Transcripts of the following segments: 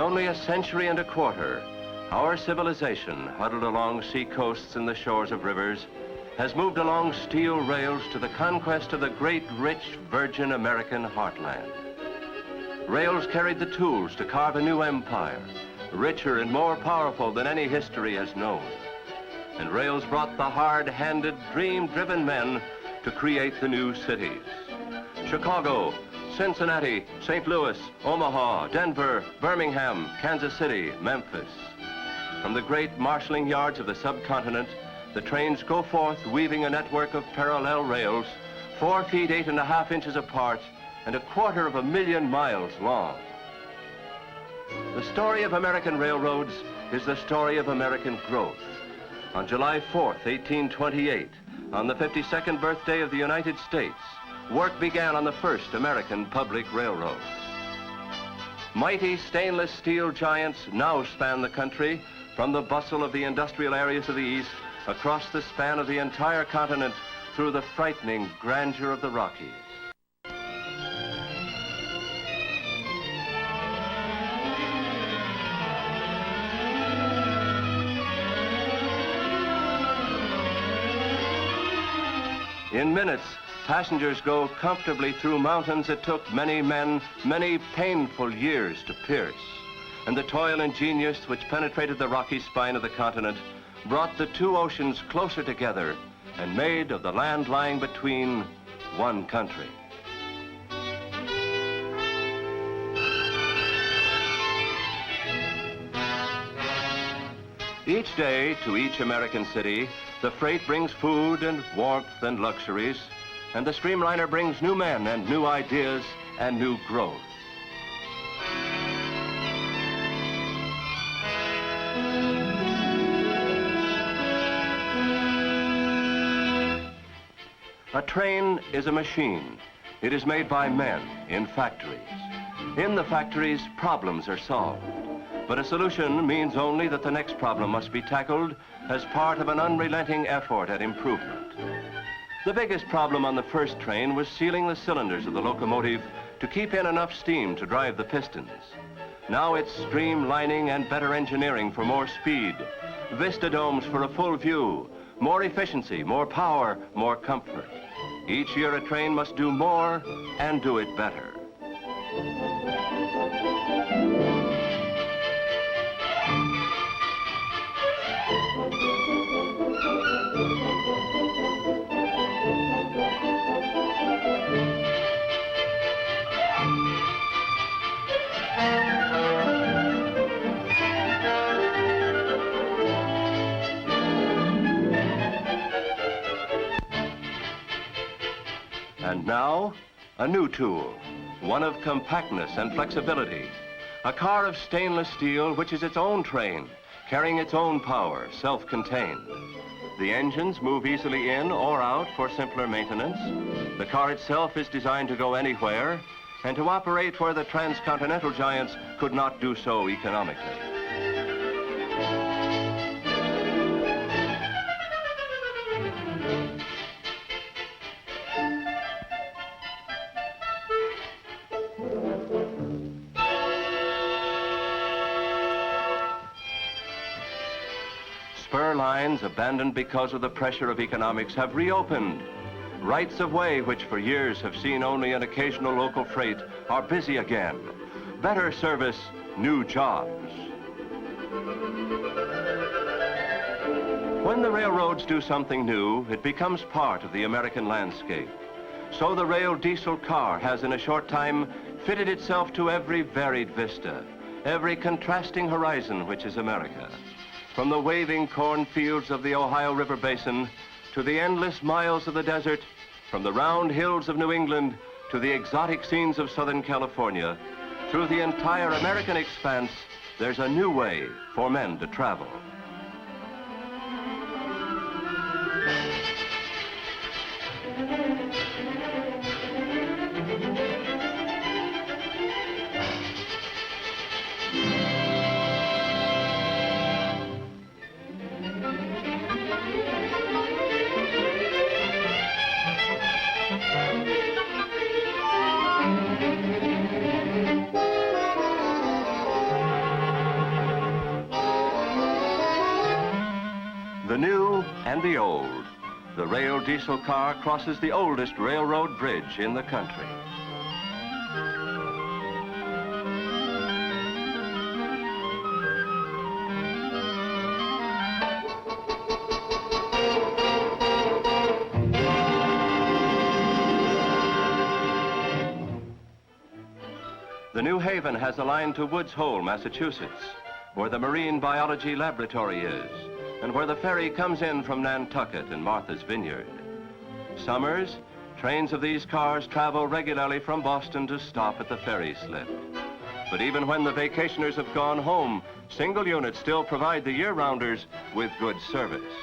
only a century and a quarter, our civilization, huddled along sea coasts and the shores of rivers, has moved along steel rails to the conquest of the great, rich, virgin American heartland. Rails carried the tools to carve a new empire, richer and more powerful than any history has known. And rails brought the hard-handed, dream-driven men to create the new cities. Chicago, Cincinnati, St. Louis, Omaha, Denver, Birmingham, Kansas City, Memphis. From the great marshalling yards of the subcontinent, the trains go forth weaving a network of parallel rails, 4 feet 8.5 inches apart and 250,000 miles long. The story of American railroads is the story of American growth. On July 4th, 1828, on the 52nd birthday of the United States, work began on the first American public railroad. Mighty stainless steel giants now span the country from the bustle of the industrial areas of the East across the span of the entire continent through the frightening grandeur of the Rockies. In minutes, passengers go comfortably through mountains it took many men, many painful years to pierce. And the toil and genius which penetrated the rocky spine of the continent brought the two oceans closer together and made of the land lying between one country. Each day, to each American city, the freight brings food and warmth and luxuries, and the streamliner brings new men and new ideas and new growth. A train is a machine. It is made by men in factories. In the factories, problems are solved. But a solution means only that the next problem must be tackled as part of an unrelenting effort at improvement. The biggest problem on the first train was sealing the cylinders of the locomotive to keep in enough steam to drive the pistons. Now it's streamlining and better engineering for more speed, vista domes for a full view, more efficiency, more power, more comfort. Each year a train must do more and do it better. And now, a new tool, one of compactness and flexibility. A car of stainless steel which is its own train, carrying its own power, self-contained. The engines move easily in or out for simpler maintenance. The car itself is designed to go anywhere and to operate where the transcontinental giants could not do so economically. Spur lines abandoned because of the pressure of economics have reopened. Rights of way, which for years have seen only an occasional local freight, are busy again. Better service, new jobs. When the railroads do something new, it becomes part of the American landscape. So the rail diesel car has in a short time fitted itself to every varied vista, every contrasting horizon which is America. From the waving cornfields of the Ohio River Basin to the endless miles of the desert, from the round hills of New England to the exotic scenes of Southern California, through the entire American expanse, there's a new way for men to travel. The new and the old. The rail diesel car crosses the oldest railroad bridge in the country. The New Haven has a line to Woods Hole, Massachusetts, where the Marine Biology Laboratory is, and where the ferry comes in from Nantucket and Martha's Vineyard. Summers, trains of these cars travel regularly from Boston to stop at the ferry slip. But even when the vacationers have gone home, single units still provide the year-rounders with good service.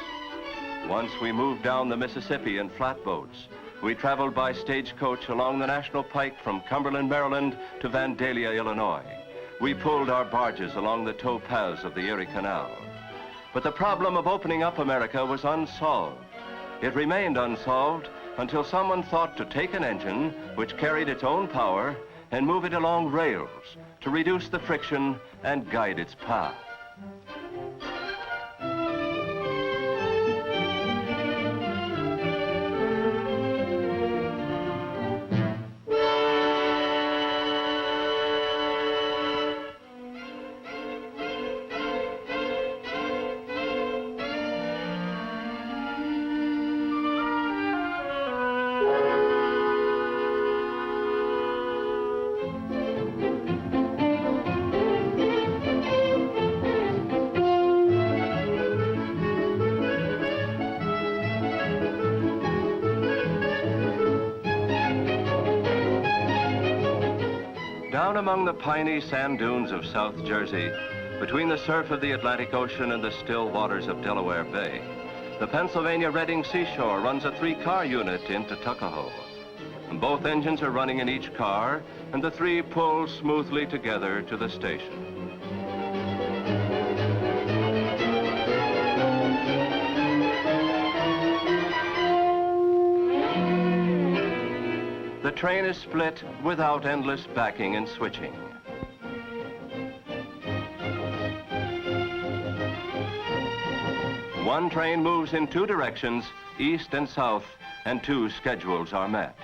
Once we moved down the Mississippi in flatboats. We traveled by stagecoach along the National Pike from Cumberland, Maryland to Vandalia, Illinois. We pulled our barges along the tow paths of the Erie Canal. But the problem of opening up America was unsolved. It remained unsolved until someone thought to take an engine which carried its own power and move it along rails to reduce the friction and guide its path. Down among the piney sand dunes of South Jersey, between the surf of the Atlantic Ocean and the still waters of Delaware Bay, the Pennsylvania Reading Seashore runs a 3-car unit into Tuckahoe. Both engines are running in each car, and the 3 pull smoothly together to the station. The train is split without endless backing and switching. One train moves in 2 directions, east and south, and 2 schedules are met.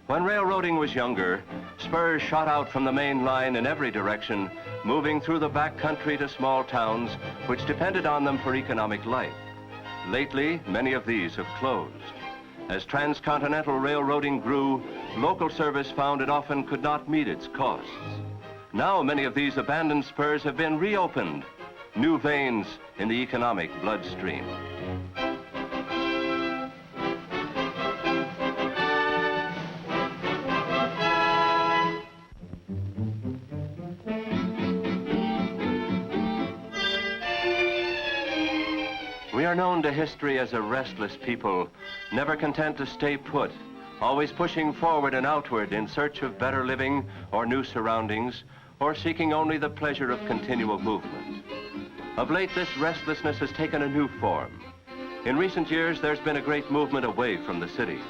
When railroading was younger, spurs shot out from the main line in every direction, moving through the back country to small towns which depended on them for economic life. Lately, many of these have closed. As transcontinental railroading grew, local service found it often could not meet its costs. Now many of these abandoned spurs have been reopened, new veins in the economic bloodstream. We are known to history as a restless people, never content to stay put, always pushing forward and outward in search of better living or new surroundings, or seeking only the pleasure of continual movement. Of late, this restlessness has taken a new form. In recent years, there's been a great movement away from the cities.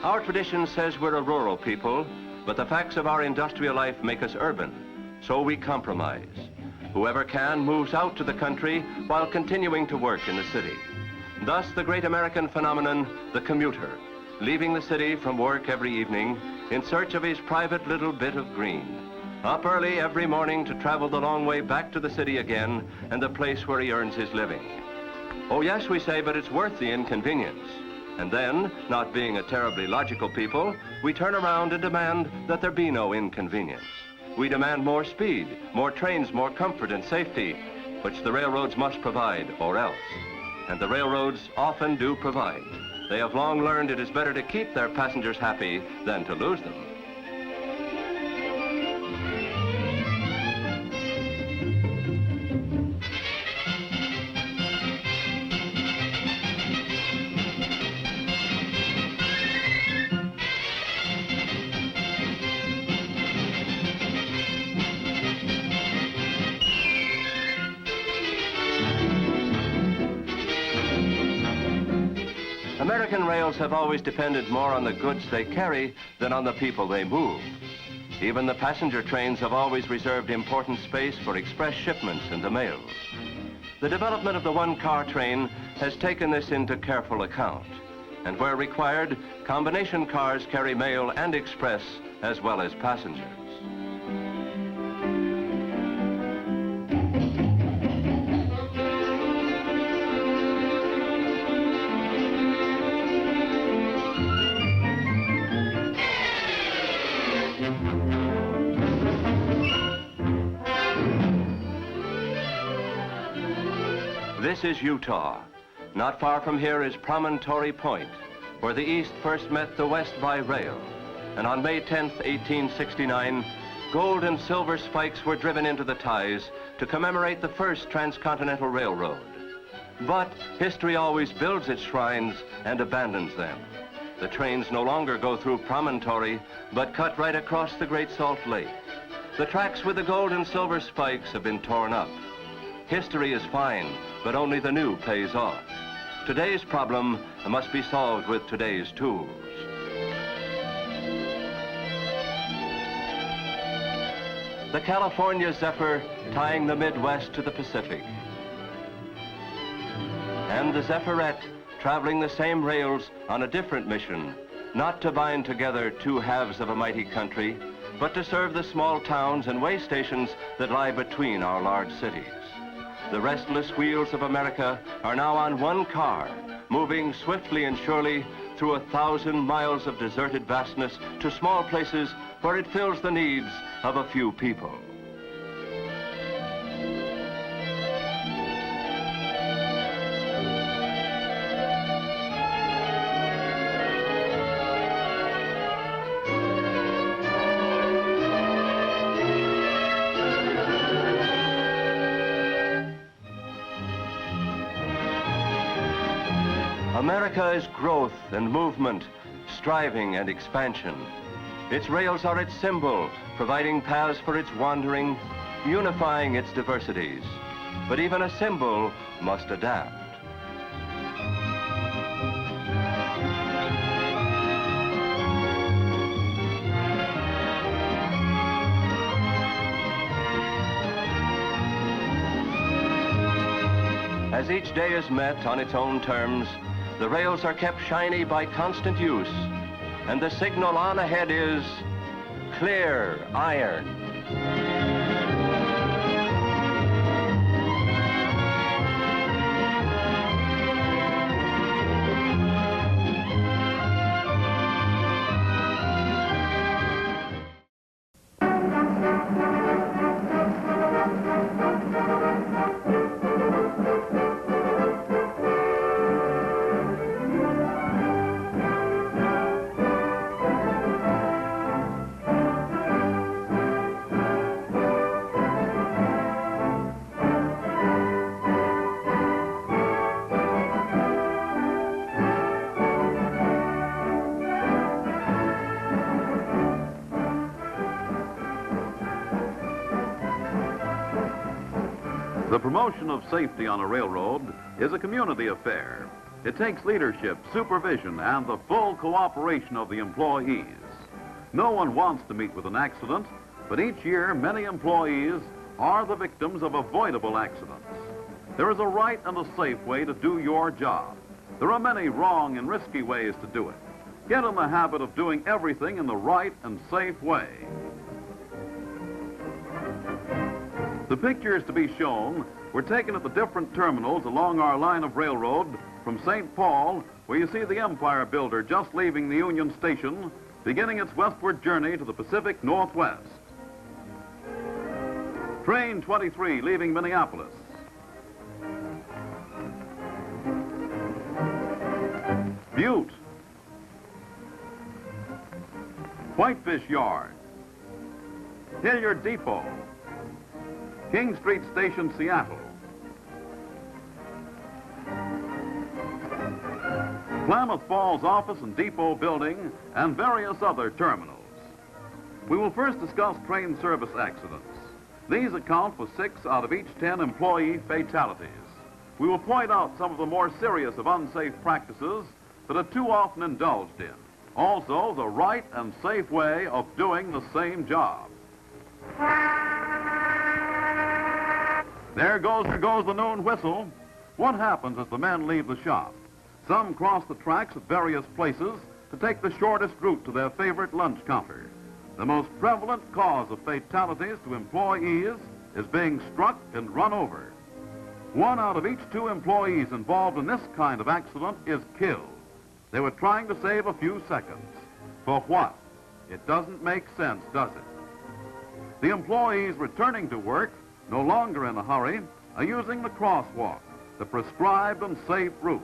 Our tradition says we're a rural people, but the facts of our industrial life make us urban, so we compromise. Whoever can moves out to the country while continuing to work in the city. Thus, the great American phenomenon, the commuter, leaving the city from work every evening in search of his private little bit of green. Up early every morning to travel the long way back to the city again and the place where he earns his living. Oh yes, we say, but it's worth the inconvenience. And then, not being a terribly logical people, we turn around and demand that there be no inconvenience. We demand more speed, more trains, more comfort and safety, which the railroads must provide, or else. And the railroads often do provide. They have long learned it is better to keep their passengers happy than to lose them. American rails have always depended more on the goods they carry than on the people they move. Even the passenger trains have always reserved important space for express shipments and the mail. The development of the one-car train has taken this into careful account, and where required, combination cars carry mail and express as well as passengers. This is Utah. Not far from here is Promontory Point, where the East first met the West by rail. And on May 10th, 1869, gold and silver spikes were driven into the ties to commemorate the first transcontinental railroad. But history always builds its shrines and abandons them. The trains no longer go through Promontory, but cut right across the Great Salt Lake. The tracks with the gold and silver spikes have been torn up. History is fine, but only the new pays off. Today's problem must be solved with today's tools. The California Zephyr tying the Midwest to the Pacific. And the Zephyrette traveling the same rails on a different mission, not to bind together two halves of a mighty country, but to serve the small towns and way stations that lie between our large cities. The restless wheels of America are now on one car, moving swiftly and surely through 1,000 miles of deserted vastness to small places where it fills the needs of a few people. America is growth and movement, striving and expansion. Its rails are its symbol, providing paths for its wandering, unifying its diversities. But even a symbol must adapt. As each day is met on its own terms, the rails are kept shiny by constant use, and the signal on ahead is clear iron. The promotion of safety on a railroad is a community affair. It takes leadership, supervision, and the full cooperation of the employees. No one wants to meet with an accident, but each year many employees are the victims of avoidable accidents. There is a right and a safe way to do your job. There are many wrong and risky ways to do it. Get in the habit of doing everything in the right and safe way. The pictures to be shown were taken at the different terminals along our line of railroad from St. Paul, where you see the Empire Builder just leaving the Union Station, beginning its westward journey to the Pacific Northwest. Train 23 leaving Minneapolis. Butte. Whitefish Yard. Hilliard Depot. King Street Station, Seattle. Klamath Falls Office and Depot Building, and various other terminals. We will first discuss train service accidents. These account for 6 out of each 10 employee fatalities. We will point out some of the more serious of unsafe practices that are too often indulged in. Also, the right and safe way of doing the same job. There goes the noon whistle. What happens as the men leave the shop? Some cross the tracks at various places to take the shortest route to their favorite lunch counter. The most prevalent cause of fatalities to employees is being struck and run over. 1 out of each 2 employees involved in this kind of accident is killed. They were trying to save a few seconds. For what? It doesn't make sense, does it? The employees returning to work, no longer in a hurry, are using the crosswalk, the prescribed and safe route.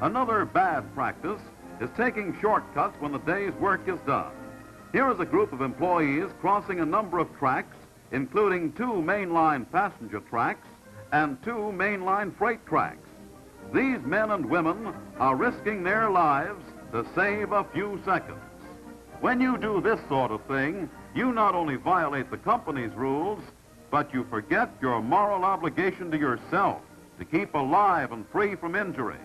Another bad practice is taking shortcuts when the day's work is done. Here is a group of employees crossing a number of tracks, including 2 mainline passenger tracks and 2 mainline freight tracks. These men and women are risking their lives to save a few seconds. When you do this sort of thing, you not only violate the company's rules, but you forget your moral obligation to yourself to keep alive and free from injury.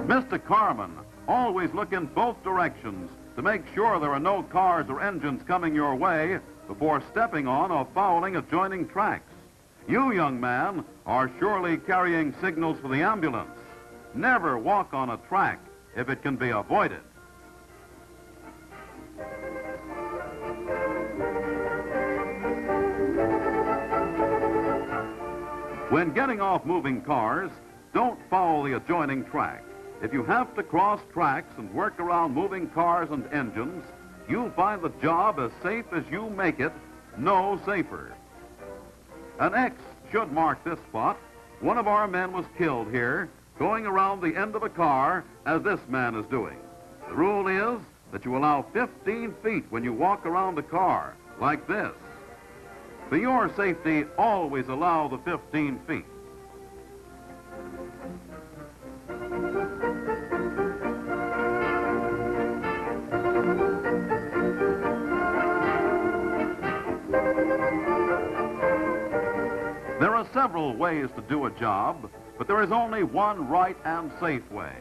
Mr. Carman, always look in both directions to make sure there are no cars or engines coming your way before stepping on or fouling adjoining tracks. You, young man, are surely carrying signals for the ambulance. Never walk on a track if it can be avoided. When getting off moving cars, don't foul the adjoining track. If you have to cross tracks and work around moving cars and engines, you'll find the job as safe as you make it, no safer. An X should mark this spot. One of our men was killed here, going around the end of a car as this man is doing. The rule is that you allow 15 feet when you walk around a car, like this. For your safety, always allow the 15 feet. There are several ways to do a job, but there is only one right and safe way.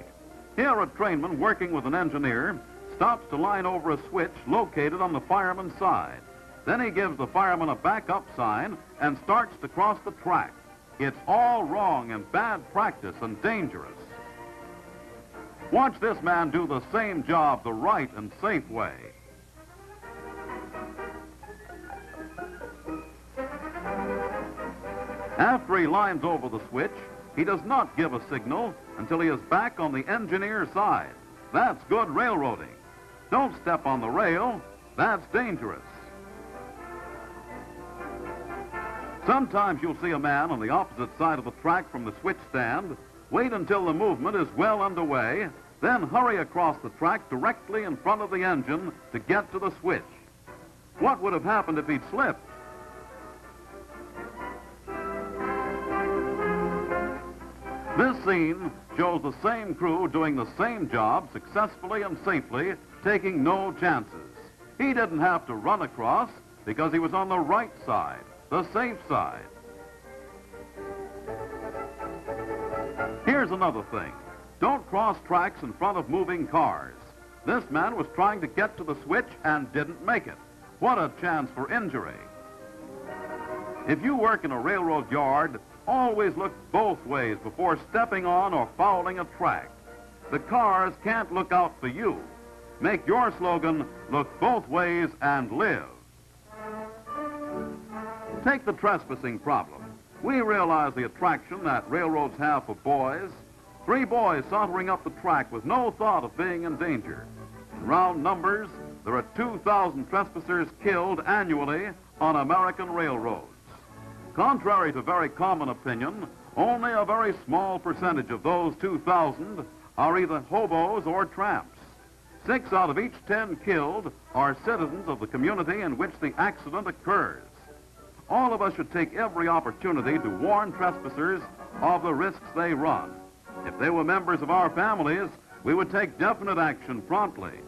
Here, a trainman working with an engineer stops to line over a switch located on the fireman's side. Then he gives the fireman a backup sign and starts to cross the track. It's all wrong and bad practice and dangerous. Watch this man do the same job the right and safe way. After he lines over the switch, he does not give a signal until he is back on the engineer's side. That's good railroading. Don't step on the rail. That's dangerous. Sometimes you'll see a man on the opposite side of the track from the switch stand, wait until the movement is well underway, then hurry across the track directly in front of the engine to get to the switch. What would have happened if he'd slipped? This scene shows the same crew doing the same job successfully and safely, taking no chances. He didn't have to run across because he was on the right side, the safe side. Here's another thing. Don't cross tracks in front of moving cars. This man was trying to get to the switch and didn't make it. What a chance for injury. If you work in a railroad yard, always look both ways before stepping on or fouling a track. The cars can't look out for you. Make your slogan, look both ways and live. Take the trespassing problem. We realize the attraction that railroads have for boys. 3 boys sauntering up the track with no thought of being in danger. In round numbers, there are 2,000 trespassers killed annually on American railroads. Contrary to very common opinion, only a very small percentage of those 2,000 are either hobos or tramps. 6 out of each 10 killed are citizens of the community in which the accident occurs. All of us should take every opportunity to warn trespassers of the risks they run. If they were members of our families, we would take definite action promptly.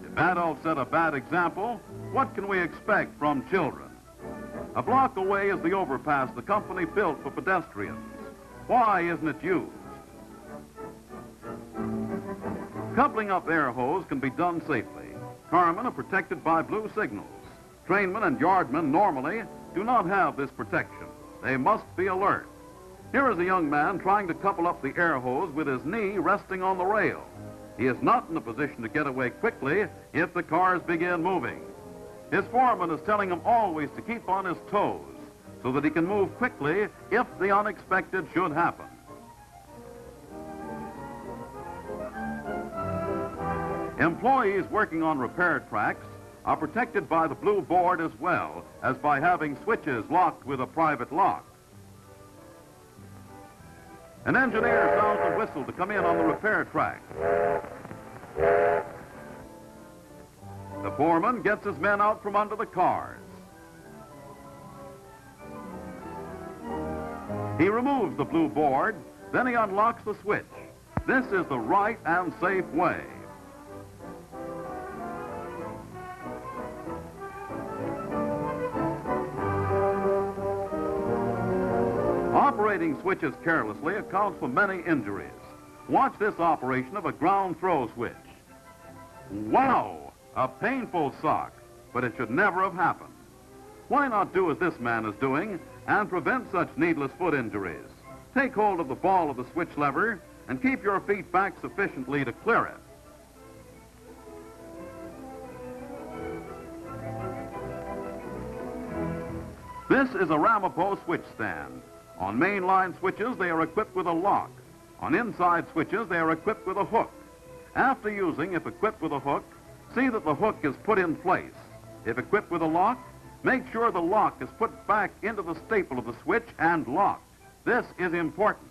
If Adults set a bad example. What can we expect from children? A block away is the overpass the company built for pedestrians. Why isn't it used? Coupling up air hose can be done safely. Carmen are protected by blue signals. Trainmen and yardmen normally do not have this protection. They must be alert. Here is a young man trying to couple up the air hose with his knee resting on the rail. He is not in a position to get away quickly if the cars begin moving. His foreman is telling him always to keep on his toes so that he can move quickly if the unexpected should happen. Employees working on repair tracks are protected by the blue board as well as by having switches locked with a private lock. An engineer sounds the whistle to come in on the repair track. The foreman gets his men out from under the cars. He removes the blue board, then he unlocks the switch. This is the right and safe way. Operating switches carelessly accounts for many injuries. Watch this operation of a ground throw switch. Wow! A painful shock, but it should never have happened. Why not do as this man is doing and prevent such needless foot injuries? Take hold of the ball of the switch lever and keep your feet back sufficiently to clear it. This is a Ramapo switch stand. On mainline switches, they are equipped with a lock. On inside switches, they are equipped with a hook. After using, if equipped with a hook, see that the hook is put in place. If equipped with a lock, make sure the lock is put back into the staple of the switch and locked. This is important.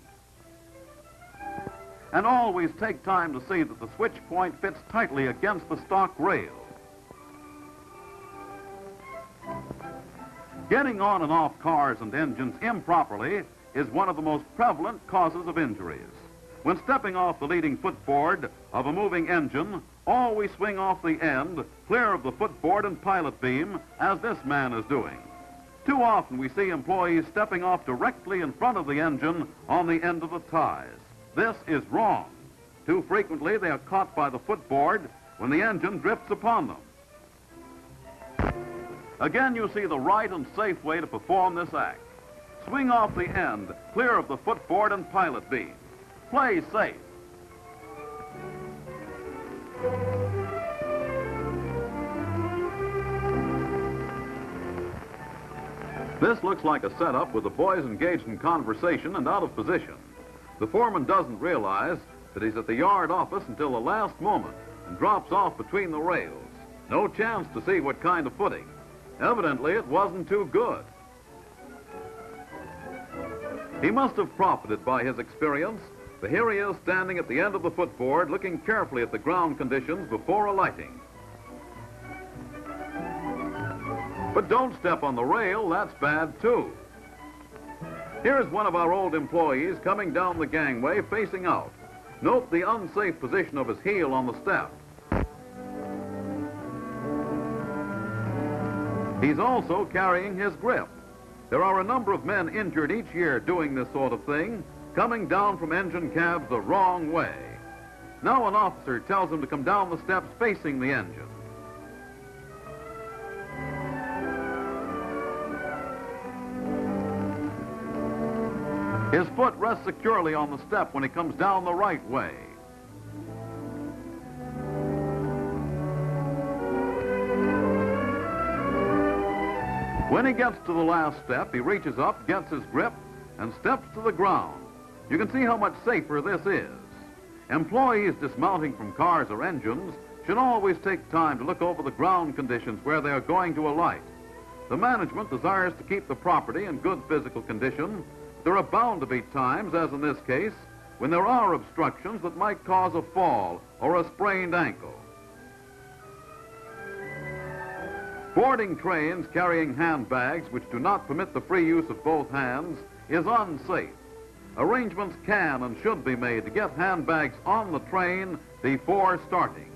And always take time to see that the switch point fits tightly against the stock rail. Getting on and off cars and engines improperly is one of the most prevalent causes of injuries. When stepping off the leading footboard of a moving engine, always swing off the end, clear of the footboard and pilot beam, as this man is doing. Too often we see employees stepping off directly in front of the engine on the end of the ties. This is wrong. Too frequently they are caught by the footboard when the engine drifts upon them. Again, you see the right and safe way to perform this act. Swing off the end, clear of the footboard and pilot beam. Play safe. This looks like a setup with the boys engaged in conversation and out of position. The foreman doesn't realize that he's at the yard office until the last moment and drops off between the rails. No chance to see what kind of footing. Evidently, it wasn't too good. He must have profited by his experience, for here he is standing at the end of the footboard looking carefully at the ground conditions before alighting. But don't step on the rail, that's bad too. Here's one of our old employees coming down the gangway facing out. Note the unsafe position of his heel on the step. He's also carrying his grip. There are a number of men injured each year doing this sort of thing, coming down from engine cabs the wrong way. Now an officer tells him to come down the steps facing the engine. His foot rests securely on the step when he comes down the right way. When he gets to the last step, he reaches up, gets his grip, and steps to the ground. You can see how much safer this is. Employees dismounting from cars or engines should always take time to look over the ground conditions where they are going to alight. The management desires to keep the property in good physical condition. There are bound to be times, as in this case, when there are obstructions that might cause a fall or a sprained ankle. Boarding trains carrying handbags which do not permit the free use of both hands is unsafe. Arrangements can and should be made to get handbags on the train before starting.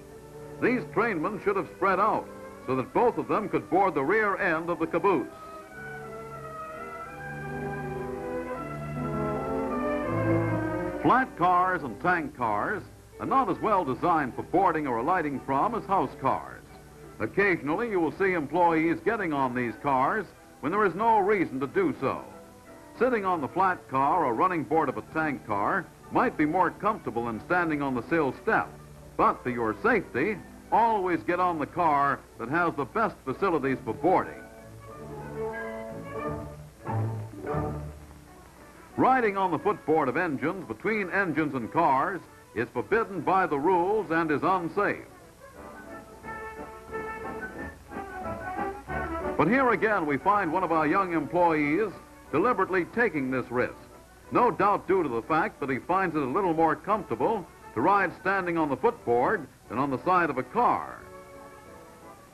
These trainmen should have spread out so that both of them could board the rear end of the caboose. Flat cars and tank cars are not as well designed for boarding or alighting from as house cars. Occasionally, you will see employees getting on these cars when there is no reason to do so. Sitting on the flat car or running board of a tank car might be more comfortable than standing on the sill step. But for your safety, always get on the car that has the best facilities for boarding. Riding on the footboard of engines between engines and cars is forbidden by the rules and is unsafe. But here again we find one of our young employees deliberately taking this risk, no doubt due to the fact that he finds it a little more comfortable to ride standing on the footboard than on the side of a car.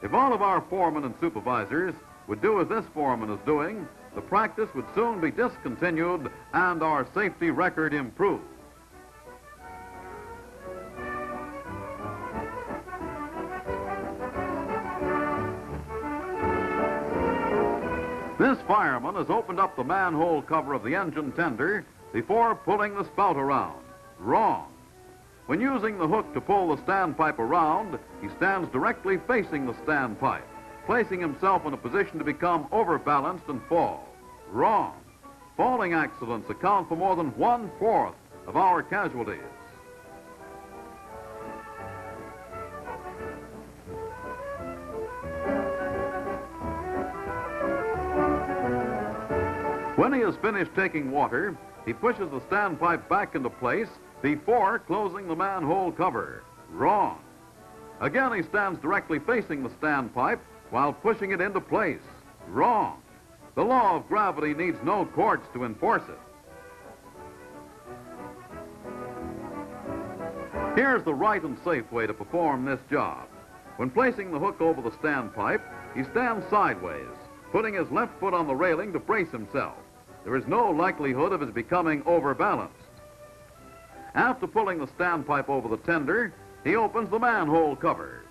If all of our foremen and supervisors would do as this foreman is doing, the practice would soon be discontinued and our safety record improved. This fireman has opened up the manhole cover of the engine tender before pulling the spout around. Wrong. When using the hook to pull the standpipe around, he stands directly facing the standpipe, placing himself in a position to become overbalanced and fall. Wrong. Falling accidents account for more than 1/4 of our casualties. When he has finished taking water, he pushes the standpipe back into place before closing the manhole cover. Wrong. Again, he stands directly facing the standpipe while pushing it into place. Wrong. The law of gravity needs no courts to enforce it. Here's the right and safe way to perform this job. When placing the hook over the standpipe, he stands sideways, putting his left foot on the railing to brace himself. There is no likelihood of his becoming overbalanced. After pulling the standpipe over the tender, he opens the manhole cover.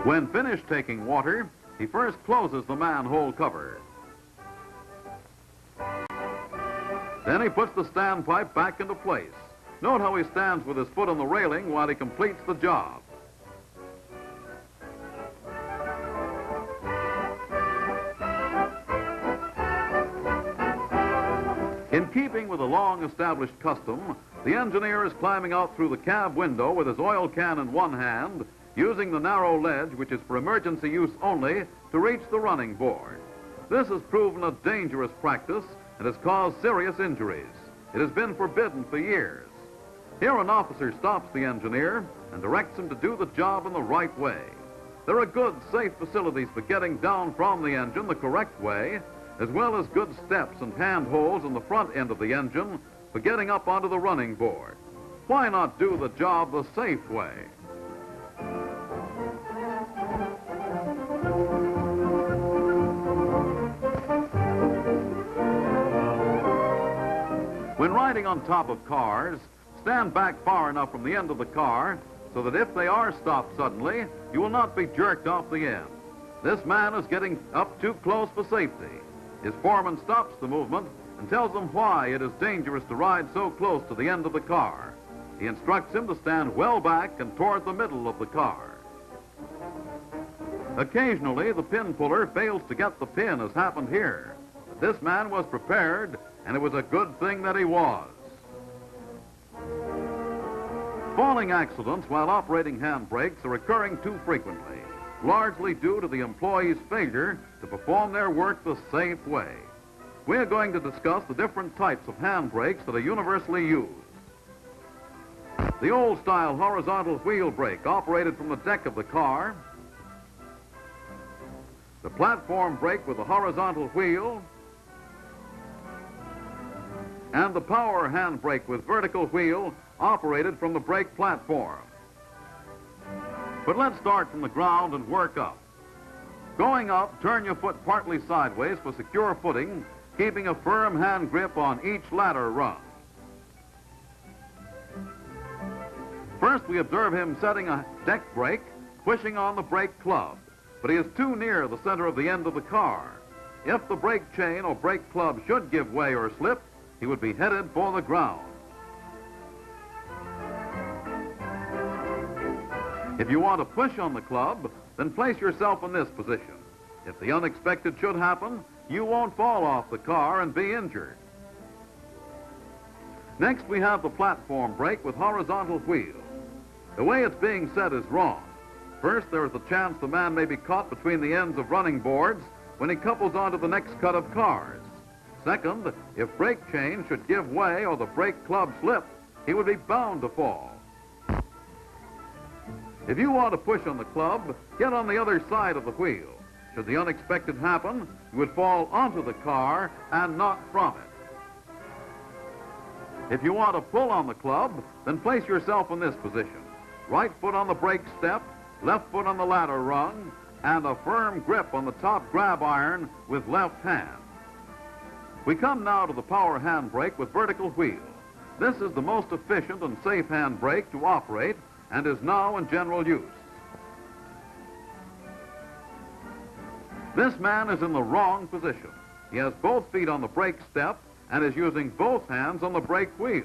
When finished taking water, he first closes the manhole cover. Then he puts the standpipe back into place. Note how he stands with his foot on the railing while he completes the job. In keeping with a long-established custom, the engineer is climbing out through the cab window with his oil can in one hand, using the narrow ledge, which is for emergency use only, to reach the running board. This has proven a dangerous practice and has caused serious injuries. It has been forbidden for years. Here an officer stops the engineer and directs him to do the job in the right way. There are good, safe facilities for getting down from the engine the correct way, as well as good steps and handholds on the front end of the engine for getting up onto the running board. Why not do the job the safe way? When riding on top of cars, stand back far enough from the end of the car so that if they are stopped suddenly, you will not be jerked off the end. This man is getting up too close for safety. His foreman stops the movement and tells him why it is dangerous to ride so close to the end of the car. He instructs him to stand well back and toward the middle of the car. Occasionally, the pin puller fails to get the pin, as happened here. But this man was prepared, and it was a good thing that he was. Falling accidents while operating handbrakes are occurring too frequently, largely due to the employees' failure to perform their work the safe way. We are going to discuss the different types of handbrakes that are universally used. The old-style horizontal wheel brake operated from the deck of the car, the platform brake with a horizontal wheel, and the power handbrake with vertical wheel operated from the brake platform. But let's start from the ground and work up. Going up, turn your foot partly sideways for secure footing, keeping a firm hand grip on each ladder rung. First, we observe him setting a deck brake, pushing on the brake club, but he is too near the center of the end of the car. If the brake chain or brake club should give way or slip, he would be headed for the ground. If you want to push on the club, then place yourself in this position. If the unexpected should happen, you won't fall off the car and be injured. Next, we have the platform brake with horizontal wheel. The way it's being set is wrong. First, there is the chance the man may be caught between the ends of running boards when he couples onto the next cut of cars. Second, if brake chain should give way or the brake club slip, he would be bound to fall. If you want to push on the club, get on the other side of the wheel. Should the unexpected happen, you would fall onto the car and not from it. If you want to pull on the club, then place yourself in this position. Right foot on the brake step, left foot on the ladder rung, and a firm grip on the top grab iron with left hand. We come now to the power hand brake with vertical wheel. This is the most efficient and safe hand brake to operate and is now in general use. This man is in the wrong position. He has both feet on the brake step and is using both hands on the brake wheel.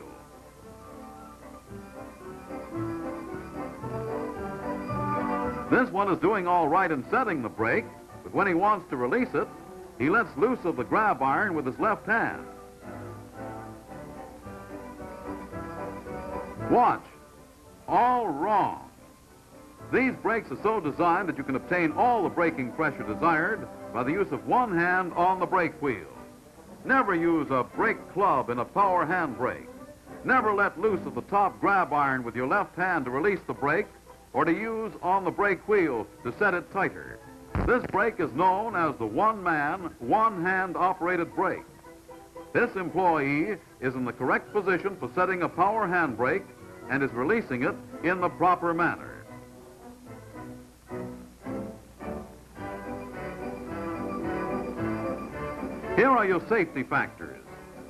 This one is doing all right in setting the brake, but when he wants to release it, he lets loose of the grab iron with his left hand. Watch. All wrong. These brakes are so designed that you can obtain all the braking pressure desired by the use of one hand on the brake wheel. Never use a brake club in a power hand brake. Never let loose of the top grab iron with your left hand to release the brake or to use on the brake wheel to set it tighter. This brake is known as the one-man, one-hand operated brake. This employee is in the correct position for setting a power hand brake and is releasing it in the proper manner. Here are your safety factors.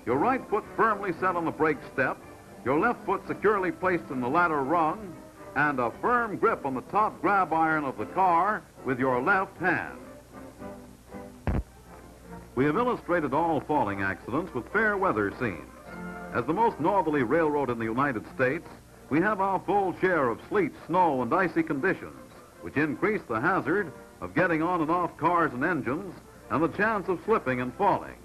Your right foot firmly set on the brake step, your left foot securely placed in the ladder rung, and a firm grip on the top grab iron of the car with your left hand. We have illustrated all falling accidents with fair weather scenes. As the most northerly railroad in the United States, we have our full share of sleet, snow, and icy conditions, which increase the hazard of getting on and off cars and engines and the chance of slipping and falling.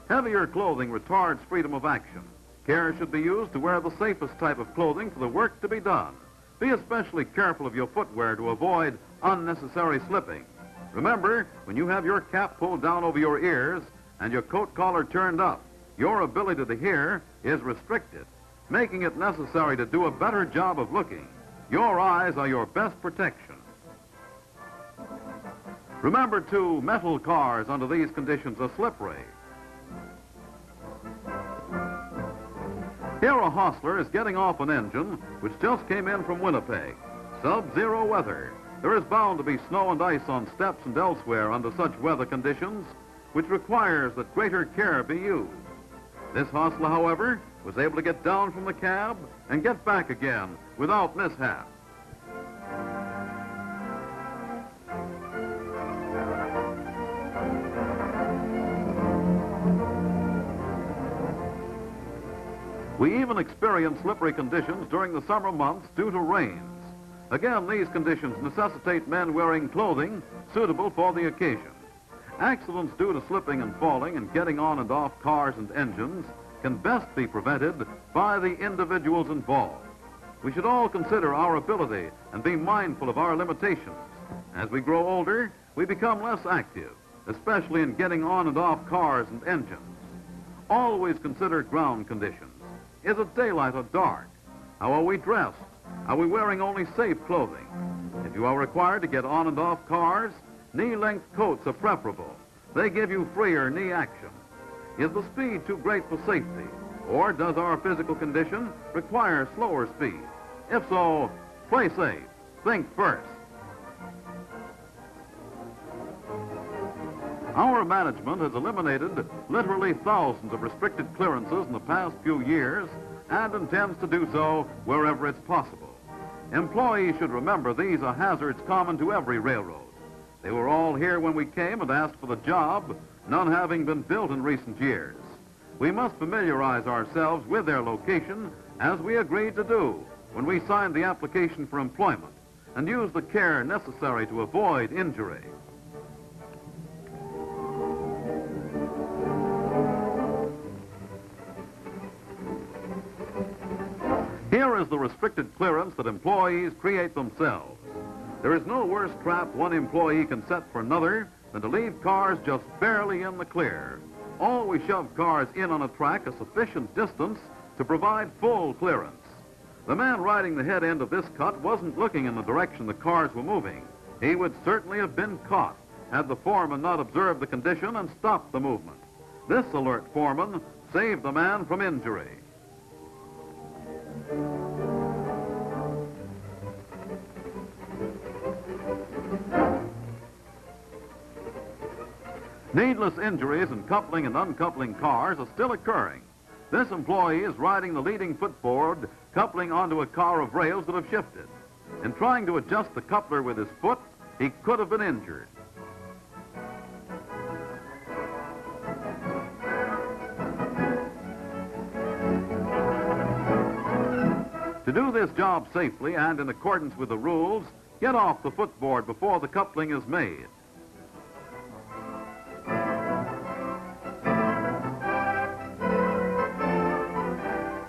Heavier clothing retards freedom of action. Care should be used to wear the safest type of clothing for the work to be done. Be especially careful of your footwear to avoid unnecessary slipping. Remember, when you have your cap pulled down over your ears and your coat collar turned up, your ability to hear is restricted, making it necessary to do a better job of looking. Your eyes are your best protection. Remember, too, metal cars under these conditions are slippery. Here a hostler is getting off an engine which just came in from Winnipeg. Sub-zero weather. There is bound to be snow and ice on steps and elsewhere under such weather conditions, which requires that greater care be used. This hostler, however, was able to get down from the cab and get back again without mishap. We even experience slippery conditions during the summer months due to rains. Again, these conditions necessitate men wearing clothing suitable for the occasion. Accidents due to slipping and falling and getting on and off cars and engines can best be prevented by the individuals involved. We should all consider our ability and be mindful of our limitations. As we grow older, we become less active, especially in getting on and off cars and engines. Always consider ground conditions. Is it daylight or dark? How are we dressed? Are we wearing only safe clothing? If you are required to get on and off cars, knee-length coats are preferable. They give you freer knee action. Is the speed too great for safety? Or does our physical condition require slower speed? If so, play safe. Think first. Our management has eliminated literally thousands of restricted clearances in the past few years and intends to do so wherever it's possible. Employees should remember these are hazards common to every railroad. They were all here when we came and asked for the job, none having been built in recent years. We must familiarize ourselves with their location, as we agreed to do when we signed the application for employment, and use the care necessary to avoid injury. Here is the restricted clearance that employees create themselves. There is no worse trap one employee can set for another than to leave cars just barely in the clear. Always shove cars in on a track a sufficient distance to provide full clearance. The man riding the head end of this cut wasn't looking in the direction the cars were moving. He would certainly have been caught had the foreman not observed the condition and stopped the movement. This alert foreman saved the man from injury. Needless injuries in coupling and uncoupling cars are still occurring. This employee is riding the leading footboard, coupling onto a car of rails that have shifted. In trying to adjust the coupler with his foot, he could have been injured. To do this job safely and in accordance with the rules, get off the footboard before the coupling is made.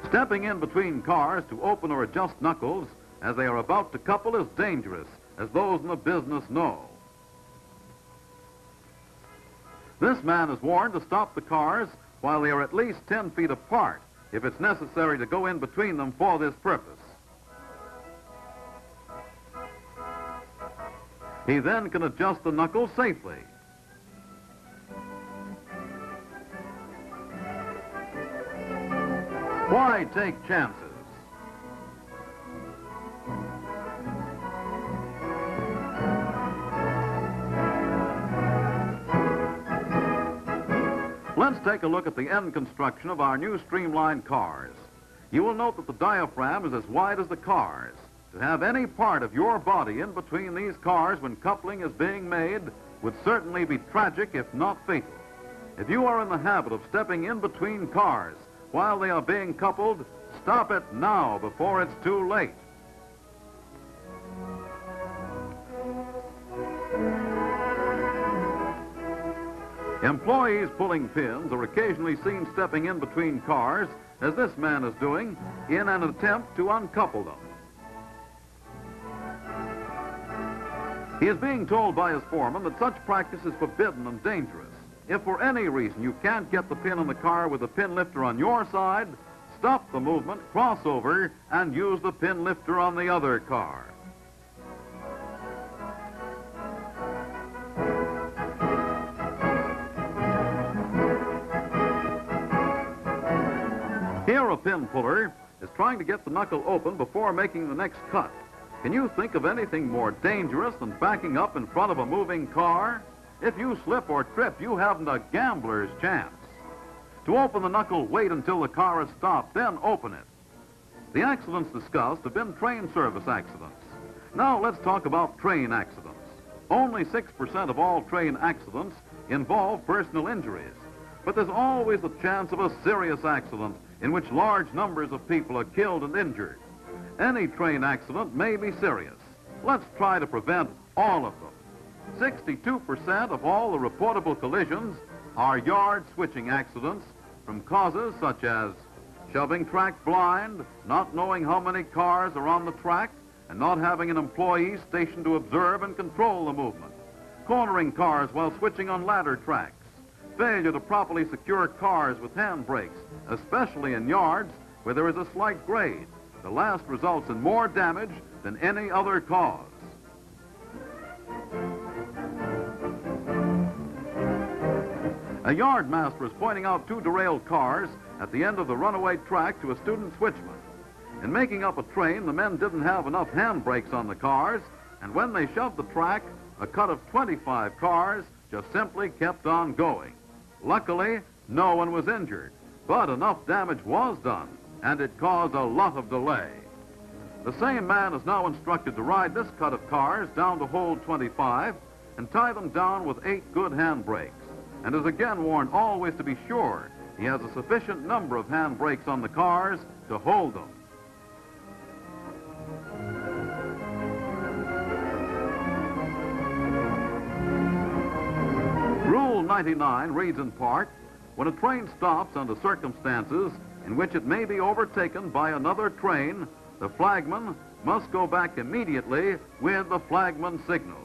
Stepping in between cars to open or adjust knuckles as they are about to couple is dangerous, as those in the business know. This man is warned to stop the cars while they are at least 10 feet apart, if it's necessary to go in between them for this purpose. He then can adjust the knuckles safely. Why take chances? Let's take a look at the end construction of our new streamlined cars. You will note that the diaphragm is as wide as the cars. To have any part of your body in between these cars when coupling is being made would certainly be tragic, if not fatal. If you are in the habit of stepping in between cars while they are being coupled, stop it now before it's too late. Employees pulling pins are occasionally seen stepping in between cars, as this man is doing, in an attempt to uncouple them. He is being told by his foreman that such practice is forbidden and dangerous. If for any reason you can't get the pin in the car with the pin lifter on your side, stop the movement, cross over, and use the pin lifter on the other car. Here a pin puller is trying to get the knuckle open before making the next cut. Can you think of anything more dangerous than backing up in front of a moving car? If you slip or trip, you haven't a gambler's chance. To open the knuckle, wait until the car is stopped, then open it. The accidents discussed have been train service accidents. Now let's talk about train accidents. Only 6% of all train accidents involve personal injuries, but there's always the chance of a serious accident in which large numbers of people are killed and injured. Any train accident may be serious. Let's try to prevent all of them. 62% of all the reportable collisions are yard switching accidents from causes such as shoving track blind, not knowing how many cars are on the track, and not having an employee stationed to observe and control the movement, cornering cars while switching on ladder tracks, failure to properly secure cars with hand brakes, especially in yards where there is a slight grade. The last results in more damage than any other cause. A yardmaster is pointing out two derailed cars at the end of the runaway track to a student switchman. In making up a train, the men didn't have enough hand brakes on the cars, and when they shoved the track, a cut of 25 cars just simply kept on going. Luckily, no one was injured, but enough damage was done, and it caused a lot of delay. The same man is now instructed to ride this cut of cars down to hole 25 and tie them down with 8 good hand brakes, and is again warned always to be sure he has a sufficient number of hand brakes on the cars to hold them. Rule 99 reads in part, when a train stops under circumstances in which it may be overtaken by another train, the flagman must go back immediately with the flagman signals.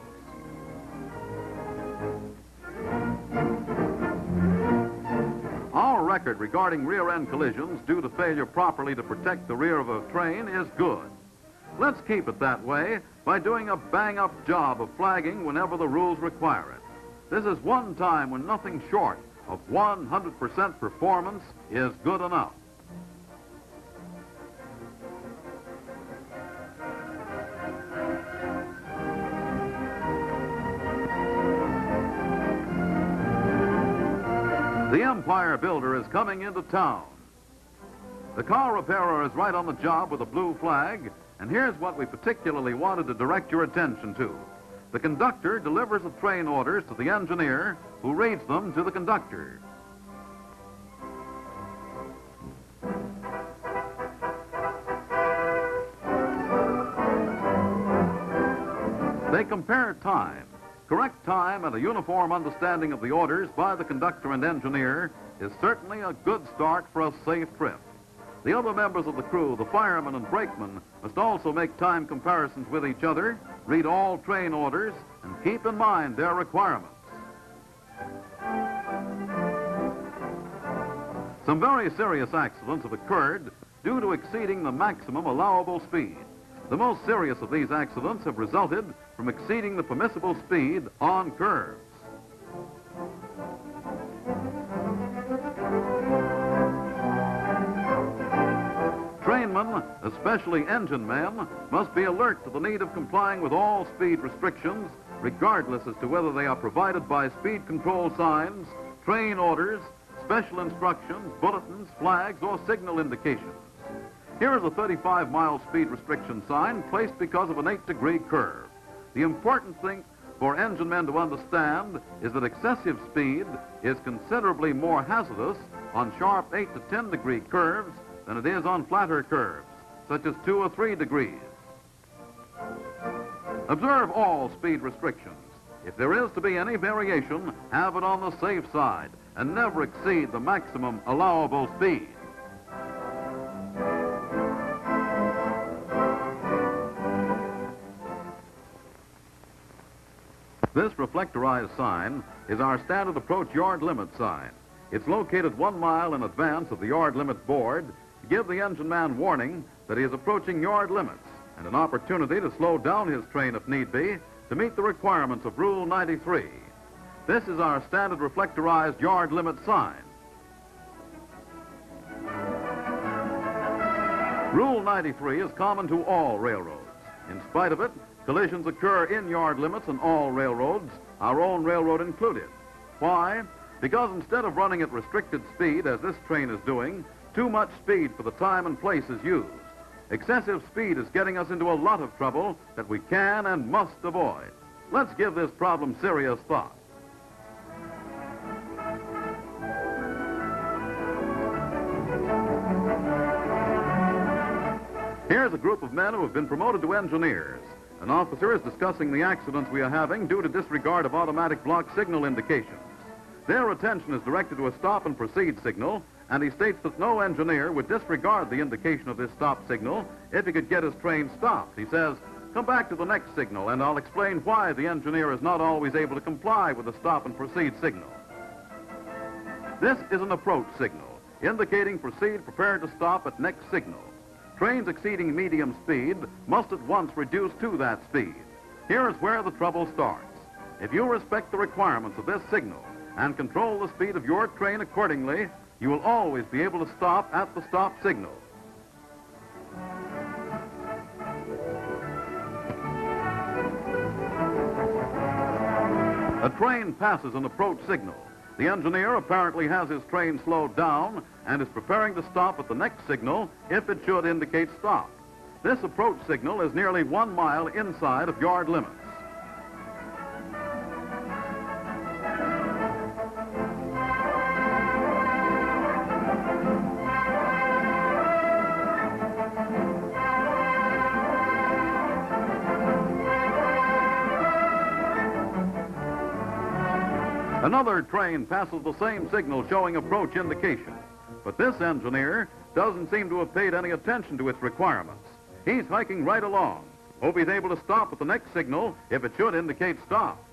Our record regarding rear-end collisions due to failure properly to protect the rear of a train is good. Let's keep it that way by doing a bang-up job of flagging whenever the rules require it. This is one time when nothing short of 100% performance is good enough. The Empire Builder is coming into town. The car repairer is right on the job with a blue flag, and here's what we particularly wanted to direct your attention to. The conductor delivers the train orders to the engineer, who reads them to the conductor. They compare time. Correct time and a uniform understanding of the orders by the conductor and engineer is certainly a good start for a safe trip. The other members of the crew, the firemen and brakemen, must also make time comparisons with each other, read all train orders, and keep in mind their requirements. Some very serious accidents have occurred due to exceeding the maximum allowable speed. The most serious of these accidents have resulted from exceeding the permissible speed on curves. Trainmen, especially engine men, must be alert to the need of complying with all speed restrictions, regardless as to whether they are provided by speed control signs, train orders, special instructions, bulletins, flags, or signal indications. Here is a 35-mile speed restriction sign placed because of an 8-degree curve. The important thing for engine men to understand is that excessive speed is considerably more hazardous on sharp 8 to 10-degree curves than it is on flatter curves, such as 2 or 3 degrees. Observe all speed restrictions. If there is to be any variation, have it on the safe side and never exceed the maximum allowable speed. This reflectorized sign is our standard approach yard limit sign. It's located 1 mile in advance of the yard limit board to give the engine man warning that he is approaching yard limits and an opportunity to slow down his train if need be to meet the requirements of Rule 93. This is our standard reflectorized yard limit sign. Rule 93 is common to all railroads. In spite of it, collisions occur in yard limits on all railroads, our own railroad included. Why? Because instead of running at restricted speed, as this train is doing, too much speed for the time and place is used. Excessive speed is getting us into a lot of trouble that we can and must avoid. Let's give this problem serious thought. Here's a group of men who have been promoted to engineers. An officer is discussing the accidents we are having due to disregard of automatic block signal indications. Their attention is directed to a stop and proceed signal, and he states that no engineer would disregard the indication of this stop signal if he could get his train stopped. He says, "Come back to the next signal, and I'll explain why the engineer is not always able to comply with the stop and proceed signal." This is an approach signal, indicating proceed prepared to stop at next signal. Trains exceeding medium speed must at once reduce to that speed. Here is where the trouble starts. If you respect the requirements of this signal and control the speed of your train accordingly, you will always be able to stop at the stop signal. A train passes an approach signal. The engineer apparently has his train slowed down and is preparing to stop at the next signal if it should indicate stop. This approach signal is nearly 1 mile inside of yard limits. Another train passes the same signal showing approach indication, but this engineer doesn't seem to have paid any attention to its requirements. He's hiking right along. Hope he's able to stop at the next signal if it should indicate stop.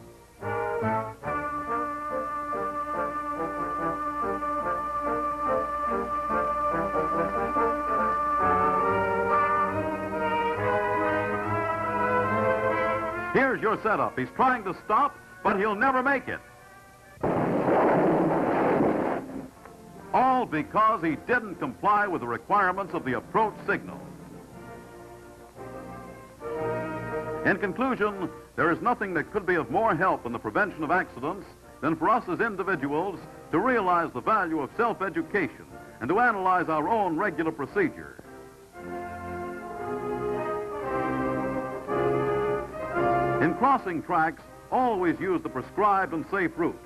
Here's your setup. He's trying to stop, but he'll never make it. All because he didn't comply with the requirements of the approach signal. In conclusion, there is nothing that could be of more help in the prevention of accidents than for us as individuals to realize the value of self-education and to analyze our own regular procedure. In crossing tracks, always use the prescribed and safe route.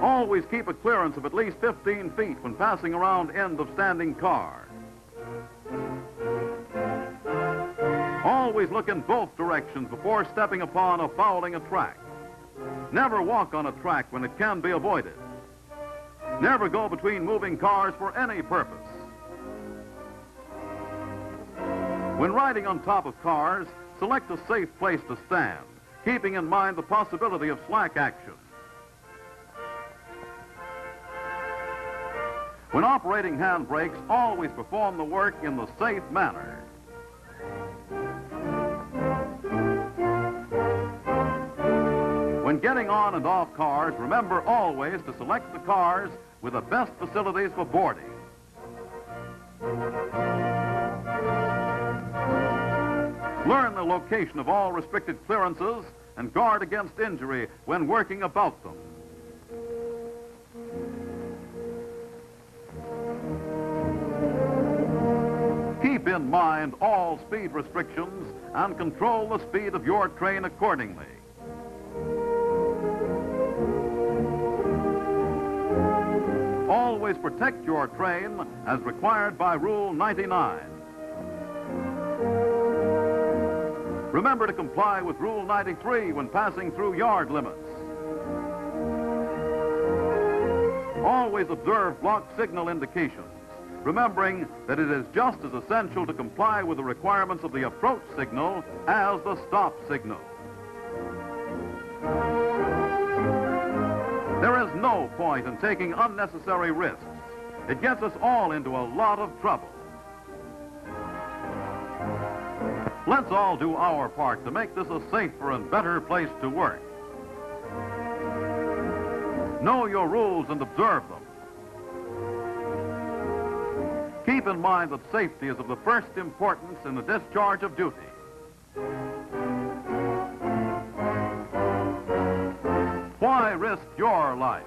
Always keep a clearance of at least 15 feet when passing around end of standing car. Always look in both directions before stepping upon or fouling a track. Never walk on a track when it can be avoided. Never go between moving cars for any purpose. When riding on top of cars, select a safe place to stand, keeping in mind the possibility of slack action. When operating handbrakes, always perform the work in the safe manner. When getting on and off cars, remember always to select the cars with the best facilities for boarding. Learn the location of all restricted clearances and guard against injury when working about them. Keep in mind all speed restrictions and control the speed of your train accordingly. Always protect your train as required by Rule 99. Remember to comply with Rule 93 when passing through yard limits. Always observe block signal indications, remembering that it is just as essential to comply with the requirements of the approach signal as the stop signal. There is no point in taking unnecessary risks. It gets us all into a lot of trouble. Let's all do our part to make this a safer and better place to work. Know your rules and observe them. Keep in mind that safety is of the first importance in the discharge of duty. Why risk your life?